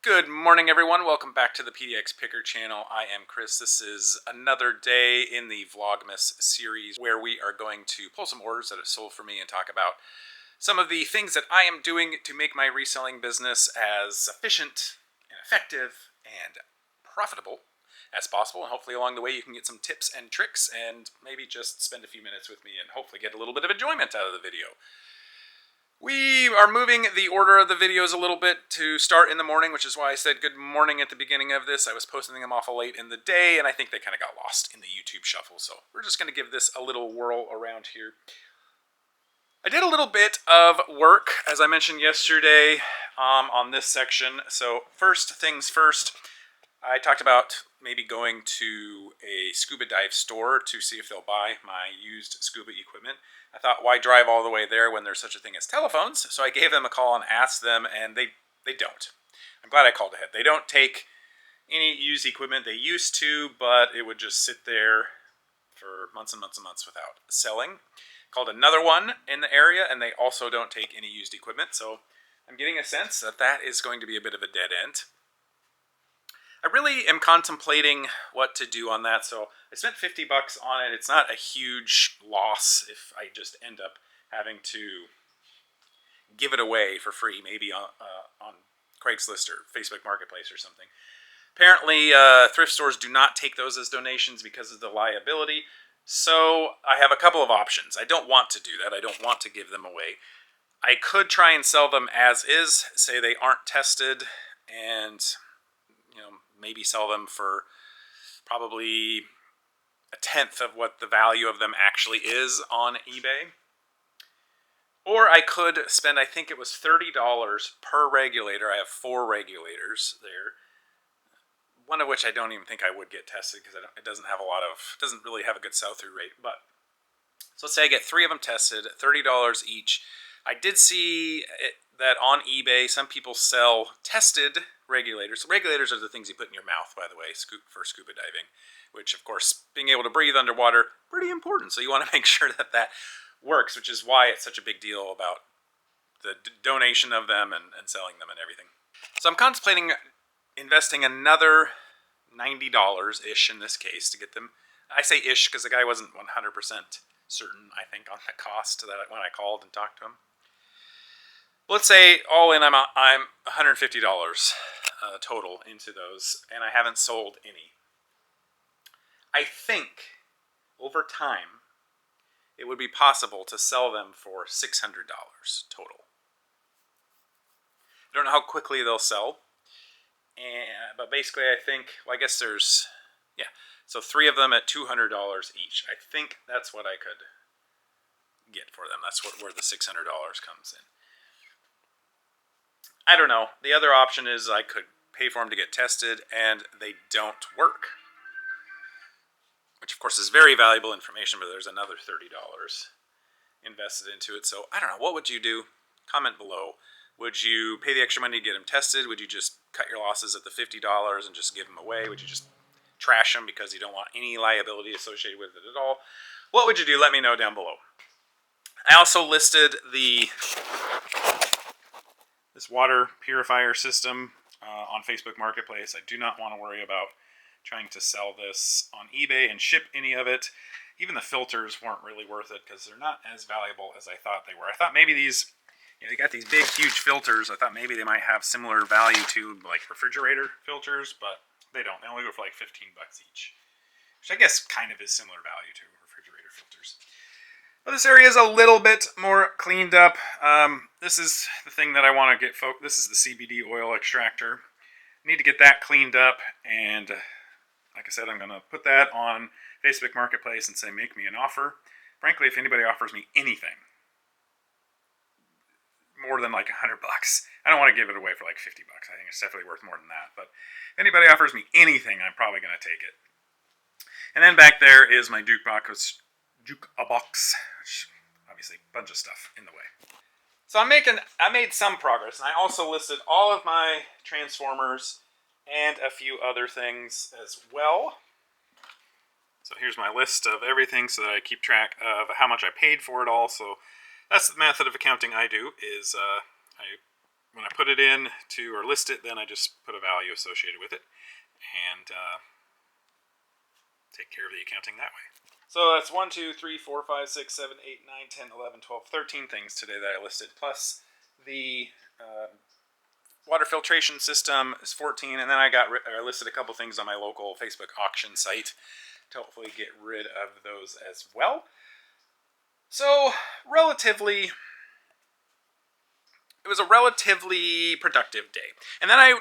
Good morning, everyone. Welcome back to the PDX Picker channel. I am Chris. This is another day in the Vlogmas series where we are going to pull some orders that have sold for me and talk about some of the things that I am doing to make my reselling business as efficient and effective and profitable as possible. And hopefully along the way you can get some tips and tricks and maybe just spend a few minutes with me and hopefully get a little bit of enjoyment out of the video. We are moving the order of the videos a little bit to start in the morning, which is why I said good morning at the beginning of this. I was posting them awful late in the day, and I think they kind of got lost in the YouTube shuffle, so we're just going to give this a little whirl around here. I did a little bit of work, as I mentioned yesterday, on this section. So first things first, I talked about maybe going to a scuba dive store to see if they'll buy my used scuba equipment. I thought, why drive all the way there when there's such a thing as telephones? So I gave them a call and asked them, and they don't. I'm glad I called ahead. They don't take any used equipment. They used to, but it would just sit there for months and months and months without selling. Called another one in the area, and they also don't take any used equipment. So I'm getting a sense that that is going to be a bit of a dead end. I really am contemplating what to do on that, so I spent $50 on it. It's not a huge loss if I just end up having to give it away for free, maybe on Craigslist or Facebook Marketplace or something. Apparently, thrift stores do not take those as donations because of the liability, so I have a couple of options. I don't want to do that. I don't want to give them away. I could try and sell them as is, say they aren't tested, and maybe sell them for probably a tenth of what the value of them actually is on eBay. Or I could spend, I think it was $30 per regulator. I have 4 regulators there. One of which I don't even think I would get tested because it doesn't really have a good sell-through rate. But so let's say I get 3 of them tested, $30 each. I did see that on eBay, some people sell tested regulators. So regulators are the things you put in your mouth, by the way, for scuba diving, which, of course, being able to breathe underwater, pretty important. So you want to make sure that that works, which is why it's such a big deal about the donation of them and selling them and everything. So I'm contemplating investing another $90-ish in this case to get them. I say ish because the guy wasn't 100% certain, I think, on the cost that when I called and talked to him. Let's say all in I'm $150 total into those, and I haven't sold any. I think over time it would be possible to sell them for $600 total. I don't know how quickly they'll sell, but basically I think, well, I guess there's, so 3 of them at $200 each. I think that's what I could get for them. That's where the $600 comes in. I don't know. The other option is I could pay for them to get tested and they don't work, which of course is very valuable information, but there's another $30 invested into it. So I don't know. What would you do? Comment below. Would you pay the extra money to get them tested? Would you just cut your losses at the $50 and just give them away? Would you just trash them because you don't want any liability associated with it at all? What would you do? Let me know down below. I also listed this water purifier system on Facebook Marketplace. I do not want to worry about trying to sell this on eBay and ship any of it. Even the filters weren't really worth it because they're not as valuable as I thought they were. I thought maybe these, they got these big, huge filters. I thought maybe they might have similar value to like refrigerator filters, but they don't. They only go for like $15 each, which I guess kind of is similar value to refrigerator filters. Well, this area is a little bit more cleaned up. This is the thing that I want to get. This is the CBD oil extractor. I need to get that cleaned up, and like I said, I'm going to put that on Facebook Marketplace and say, make me an offer. Frankly, if anybody offers me anything more than like $100, I don't want to give it away for like $50. I think it's definitely worth more than that. But if anybody offers me anything, I'm probably going to take it. And then back there is my jukebox, which obviously a bunch of stuff in the way. So I made some progress, and I also listed all of my transformers and a few other things as well. So here's my list of everything so that I keep track of how much I paid for it all. So that's the method of accounting I do, is I when I put it in to or list it, then I just put a value associated with it and take care of the accounting that way. So that's 1, 2, 3, 4, 5, 6, 7, 8, 9, 10, 11, 12, 13 things today that I listed, plus the water filtration system is 14, and then I listed a couple things on my local Facebook auction site to hopefully get rid of those as well. So it was a relatively productive day. And then I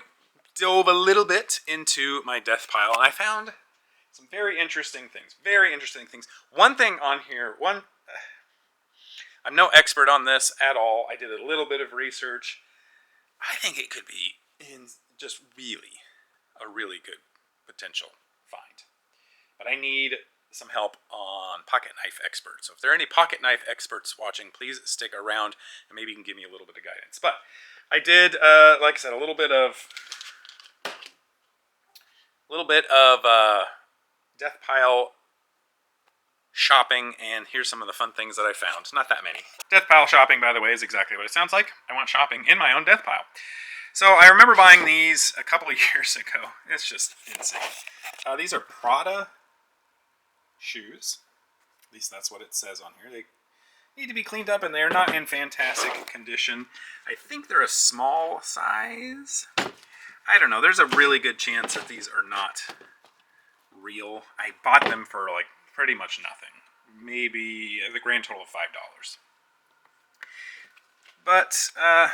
dove a little bit into my death pile, and I found some very interesting things. One thing on here, I'm no expert on this at all. I did a little bit of research. I think it could be just really a really good potential find. But I need some help on pocket knife experts. So if there are any pocket knife experts watching, please stick around and maybe you can give me a little bit of guidance. But I did, like I said, a little bit of death pile shopping, and here's some of the fun things that I found. Not that many. Death pile shopping, by the way, is exactly what it sounds like. I want shopping in my own death pile. So I remember buying these a couple of years ago. It's just insane. These are Prada shoes. At least that's what it says on here. They need to be cleaned up, and they're not in fantastic condition. I think they're a small size. I don't know. There's a really good chance that these are not real. I bought them for like pretty much nothing. Maybe the grand total of $5. But I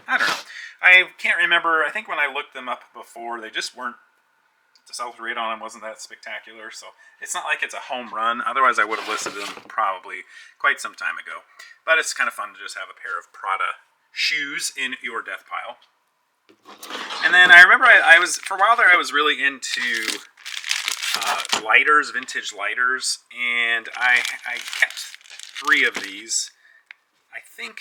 don't know. I can't remember. I think when I looked them up before, they just weren't. The sell-through rate on them wasn't that spectacular, so it's not like it's a home run. Otherwise, I would have listed them probably quite some time ago. But it's kind of fun to just have a pair of Prada shoes in your death pile. And then I remember for a while there, I was really into lighters, vintage lighters, and I kept 3 of these. I think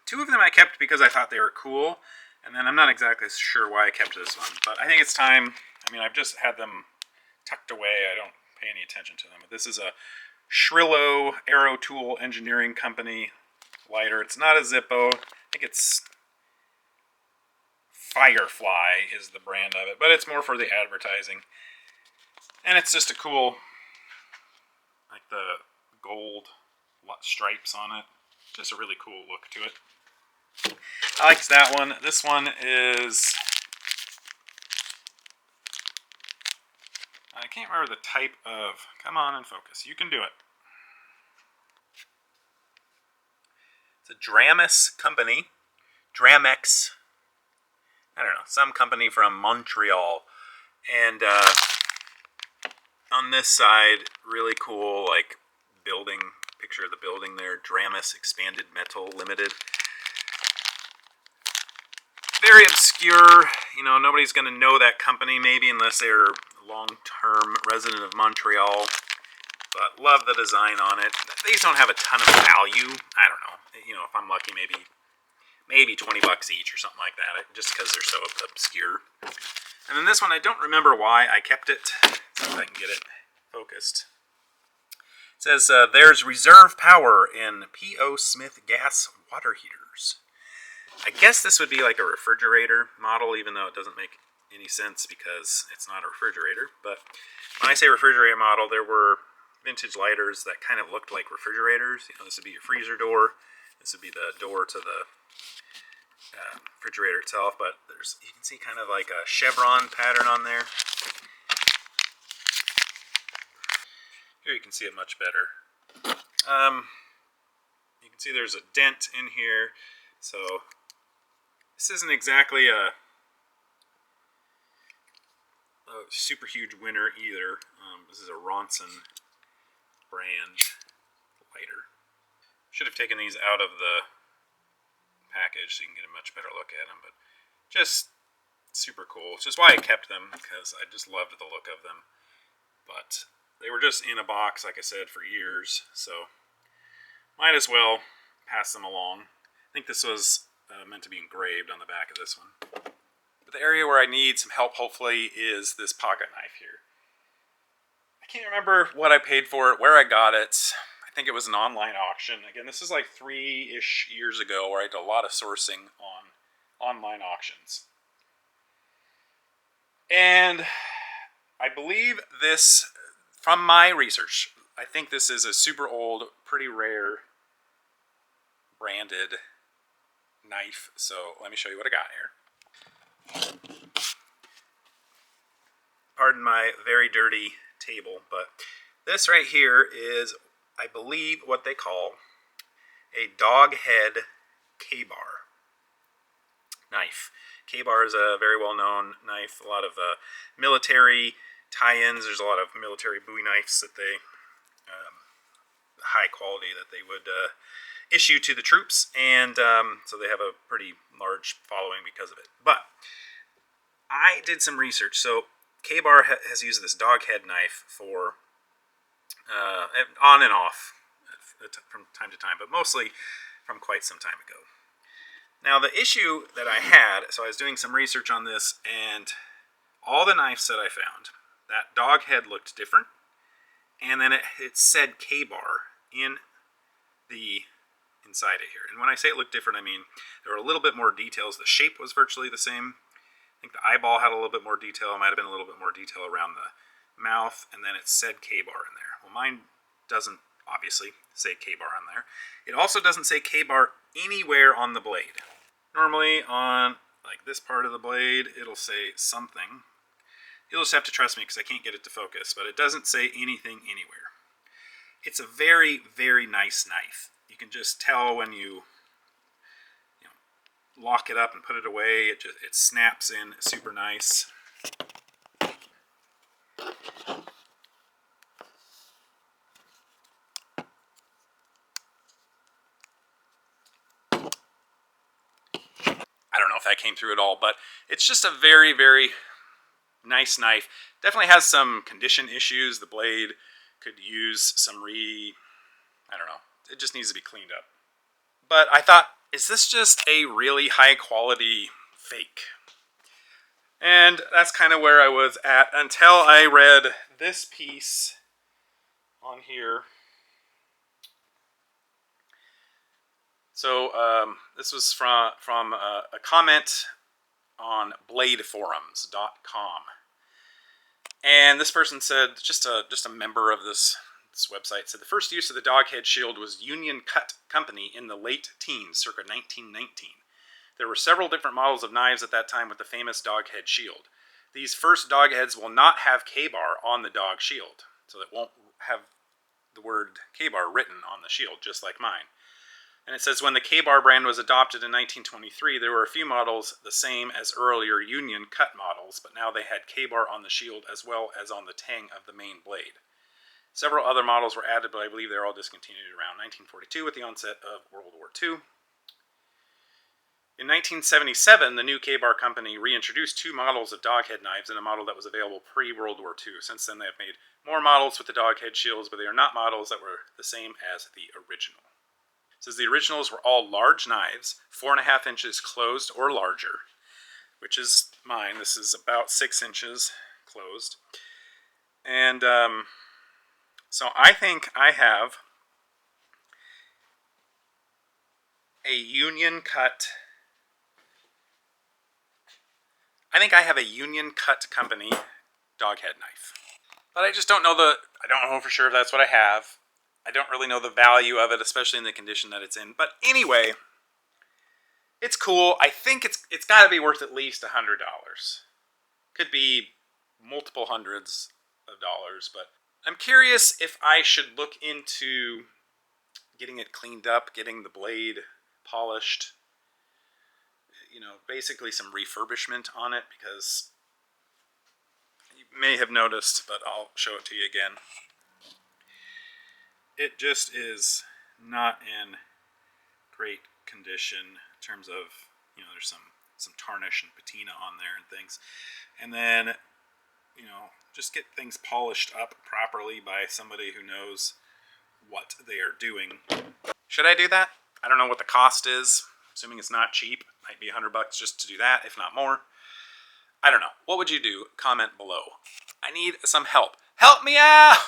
2 of them I kept because I thought they were cool, and then I'm not exactly sure why I kept this one, but I think it's time. I mean, I've just had them tucked away. I don't pay any attention to them, but this is a Shrillo Aero Tool Engineering Company lighter. It's not a Zippo. I think it's Firefly is the brand of it, but it's more for the advertising. And it's just a cool, like the gold stripes on it. Just a really cool look to it. I liked that one. This one is, I can't remember the type of, come on and focus. You can do it. It's a Dramex company. Dramex. I don't know, some company from Montreal. And on this side, really cool, like building, picture of the building there, Dramex Expanded Metal Limited. Very obscure, nobody's going to know that company maybe unless they're a long-term resident of Montreal. But love the design on it. These don't have a ton of value. I don't know. If I'm lucky, maybe $20 each or something like that, just because they're so obscure. And then this one, I don't remember why I kept it. See if I can get it focused. It says, there's reserve power in P.O. Smith gas water heaters. I guess this would be like a refrigerator model, even though it doesn't make any sense because it's not a refrigerator. But when I say refrigerator model, there were vintage lighters that kind of looked like refrigerators. This would be your freezer door. This would be the door to the refrigerator itself, but you can see kind of like a chevron pattern on there. Here you can see it much better. You can see there's a dent in here, so this isn't exactly a super huge winner either. This is a Ronson brand lighter. Should have taken these out of the package so you can get a much better look at them, but just super cool. Which is why I kept them, because I just loved the look of them. But they were just in a box, like I said, for years, so might as well pass them along. I think this was meant to be engraved on the back of this one. But the area where I need some help, hopefully, is this pocket knife here. I can't remember what I paid for it, where I got it. I think it was an online auction. Again, this is like 3-ish years ago where I did a lot of sourcing online auctions. And I believe this, from my research, I think this is a super old, pretty rare branded knife. So let me show you what I got here. Pardon my very dirty table, but this right here is, I believe, what they call a dog head Ka-Bar knife. Ka-Bar is a very well-known knife. A lot of military tie-ins. There's a lot of military Bowie knives that they, high quality, that they would issue to the troops, and so they have a pretty large following because of it. But I did some research. So Ka-Bar has used this dog head knife for on and off from time to time, but mostly from quite some time ago. Now the issue that I had, so I was doing some research on this, and all the knives that I found, that dog head looked different, and then it said Ka-Bar in the inside it here. And when I say it looked different, I mean there were a little bit more details. The shape was virtually the same. I think the eyeball had a little bit more detail. It might have been a little bit more detail around the mouth, and then it said Ka-Bar in there. Well, mine doesn't obviously say Ka-Bar on there. It also doesn't say Ka-Bar anywhere on the blade. Normally on like this part of the blade, it'll say something. You'll just have to trust me because I can't get it to focus, but it doesn't say anything anywhere. It's a very, very nice knife. You can just tell when you lock it up and put it away. It snaps in super nice. I don't know if that came through at all, but it's just a very, very nice knife. Definitely has some condition issues. The blade could use some I don't know. It just needs to be cleaned up. But I thought, is this just a really high quality fake? And that's kind of where I was at until I read this piece on here. So this was from a comment on bladeforums.com. And this person said, just a member of this website, said the first use of the dog head shield was Union Cut Company in the late teens, circa 1919. There were several different models of knives at that time with the famous dog head shield. These first dog heads will not have Ka-Bar on the dog shield, so it won't have the word Ka-Bar written on the shield, just like mine. And it says, when the Ka-Bar brand was adopted in 1923, there were a few models the same as earlier Union Cut models, but now they had Ka-Bar on the shield as well as on the tang of the main blade. Several other models were added, but I believe they're all discontinued around 1942 with the onset of World War II. In 1977, the new Ka-Bar company reintroduced two models of dog head knives in a model that was available pre-World War II. Since then, they have made more models with the dog head shields, but they are not models that were the same as the original. It says the originals were all large knives, 4.5 inches closed or larger, which is mine. This is about 6 inches closed. And so I think I have a Union Cut. I think I have a Union Cut Company dog head knife. But I just don't know I don't know for sure if that's what I have. I don't really know the value of it, especially in the condition that it's in. But anyway, it's cool. I think it's got to be worth at least $100. Could be multiple hundreds of dollars, but I'm curious if I should look into getting it cleaned up, getting the blade polished, basically some refurbishment on it, because you may have noticed, but I'll show it to you again. It just is not in great condition in terms of, there's some tarnish and patina on there and things. And then, just get things polished up properly by somebody who knows what they are doing. Should I do that? I don't know what the cost is. Assuming it's not cheap, might be $100 just to do that, if not more. I don't know. What would you do? Comment below. I need some help. Help me out!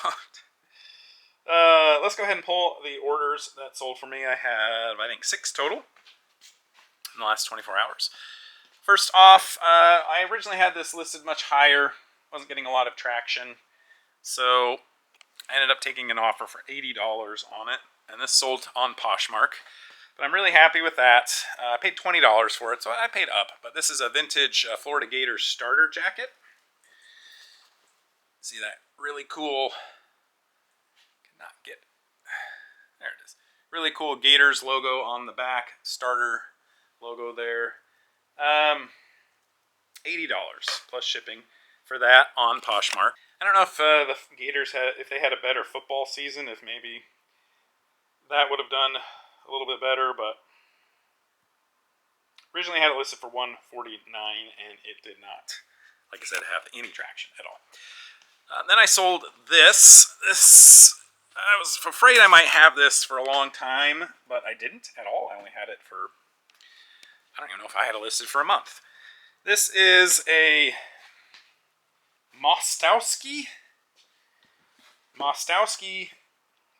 Let's go ahead and pull the orders that sold for me. I have, I think, 6 total in the last 24 hours. First off, I originally had this listed much higher. Wasn't getting a lot of traction. So I ended up taking an offer for $80 on it. And this sold on Poshmark. But I'm really happy with that. I paid $20 for it, so I paid up. But this is a vintage Florida Gators starter jacket. See that really cool, cannot get, there it is. Really cool Gators logo on the back, starter logo there. $80 plus shipping for that on Poshmark. I don't know if the Gators if they had a better football season, if maybe that would have done a little bit better, but originally had it listed for $149 and it did not, like I said, have any traction at all. Then I sold this. I was afraid I might have this for a long time, but I didn't at all. I only had it for, I don't even know if I had it listed for a month. This is a Mostowski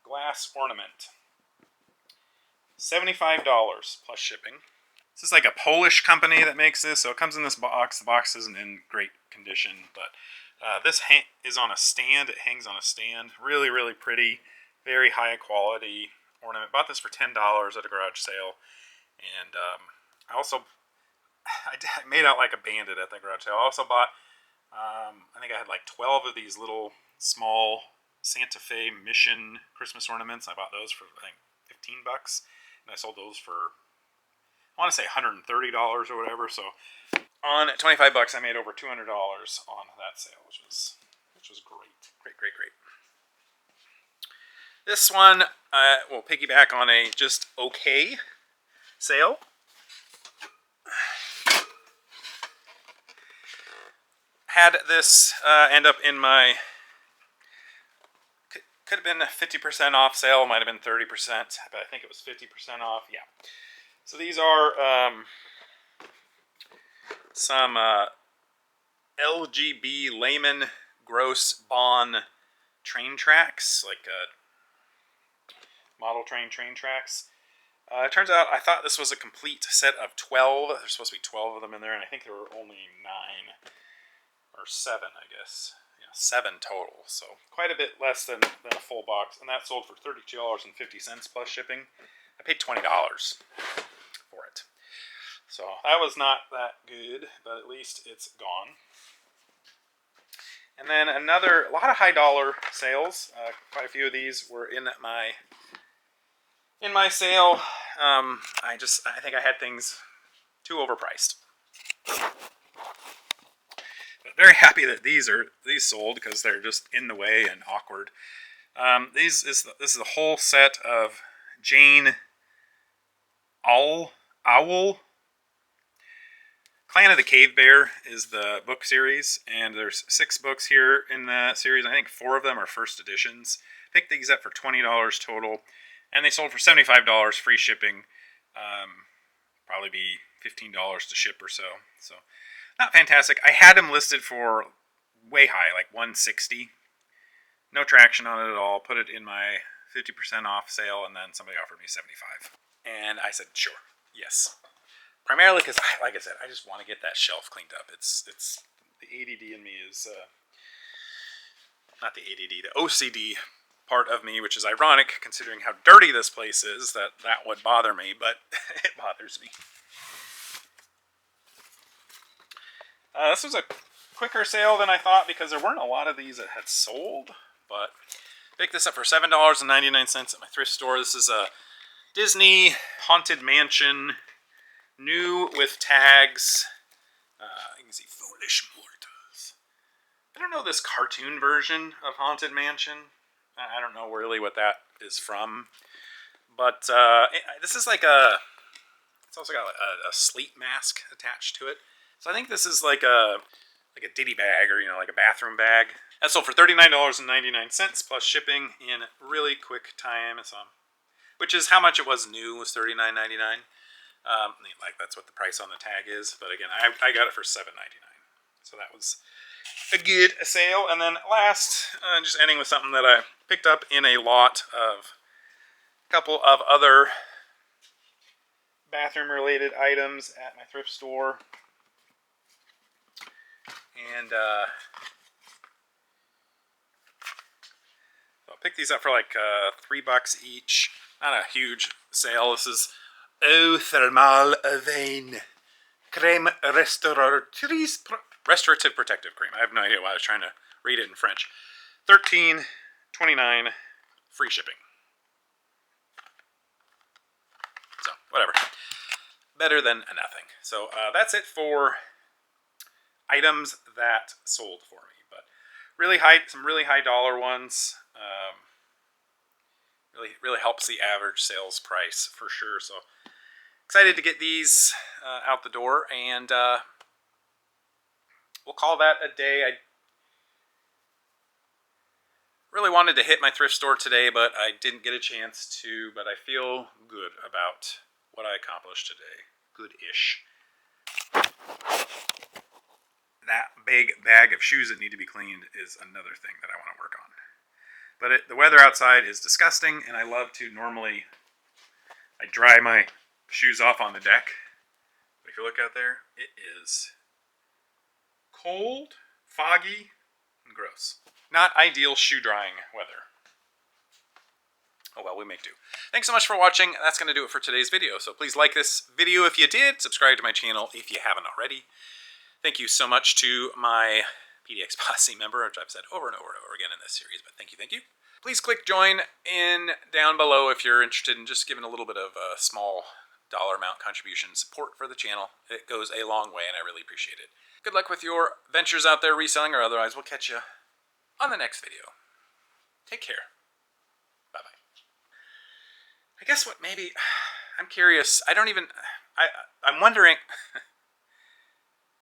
glass ornament. $75 plus shipping. This is like a Polish company that makes this, so it comes in this box. The box isn't in great condition, but this is on a stand. It hangs on a stand. Really, really pretty. Very high quality ornament. Bought this for $10 at a garage sale. And I made out like a bandit at the garage sale. I also bought, I think I had like 12 of these little small Santa Fe Mission Christmas ornaments. I bought those for, I think, $15. And I sold those for, I want to say $130 or whatever. So on $25, I made over $200 on that sale, which was great. Great. This one will piggyback on a just okay sale. Had this end up in my, could have been a 50% off sale, might have been 30%, but I think it was 50% off, yeah. So these are some LGB Lehman Gross Bon train tracks, like model train tracks. It turns out I thought this was a complete set of 12. There's supposed to be 12 of them in there, and I think there were only 9 or 7, I guess. Yeah, 7 total. So quite a bit less than a full box, and that sold for $32.50 plus shipping. I paid $20 for it. So that was not that good, but at least it's gone. And then a lot of high dollar sales. Quite a few of these were in my sale. I think I had things too overpriced. But very happy that these sold because they're just in the way and awkward. This is a whole set of Jane Owl. Clan of the Cave Bear is the book series, and there's 6 books here in the series. I think 4 of them are first editions. Picked these up for $20 total, and they sold for $75 free shipping. Probably be $15 to ship or so. So not fantastic. I had them listed for way high, like $160. No traction on it at all. Put it in my 50% off sale, and then somebody offered me $75. And I said, sure, yes. Primarily because, like I said, I just want to get that shelf cleaned up. It's the ADD in me is, not the ADD, the OCD part of me, which is ironic considering how dirty this place is, that would bother me, but it bothers me. This was a quicker sale than I thought because there weren't a lot of these that had sold, but picked this up for $7.99 at my thrift store. This is a Disney Haunted Mansion, new with tags. You can see Foolish Mortals. I don't know this cartoon version of Haunted Mansion. I don't know really what that is from. But this is like it's also got a sleep mask attached to it. So I think this is like a ditty bag or, like a bathroom bag. That sold for $39.99 plus shipping in really quick time. Which is how much it was new, was $39.99. Like that's what the price on the tag is, but again, I got it for $7.99, so that was a good sale. And then last, just ending with something that I picked up in a lot of a couple of other bathroom related items at my thrift store. And I'll pick these up for like $3 each. Not a huge sale. This is Eau Thermale Avane Crème Restorative Protective Cream. I have no idea why I was trying to read it in French. $13.29, free shipping. So, whatever. Better than nothing. So, that's it for items that sold for me. But some really high dollar ones. Really helps the average sales price for sure. So, excited to get these out the door, and we'll call that a day. I really wanted to hit my thrift store today, but I didn't get a chance to. But I feel good about what I accomplished today. Good-ish. That big bag of shoes that need to be cleaned is another thing that I want to work on. But the weather outside is disgusting, and I love to normally... I dry my shoes off on the deck. But if you look out there, it is cold, foggy, and gross. Not ideal shoe drying weather. Oh well, we make do. Thanks so much for watching. That's going to do it for today's video. So please like this video if you did. Subscribe to my channel if you haven't already. Thank you so much to my PDX Posse member, which I've said over and over and over again in this series, but thank you, thank you. Please click join in down below if you're interested in just giving a little bit of a small dollar amount contribution support for the channel. It goes a long way, and I really appreciate it. Good luck with your ventures out there, reselling or otherwise. We'll catch you on the next video. Take care. Bye-bye. I guess what maybe... I'm curious. I'm wondering...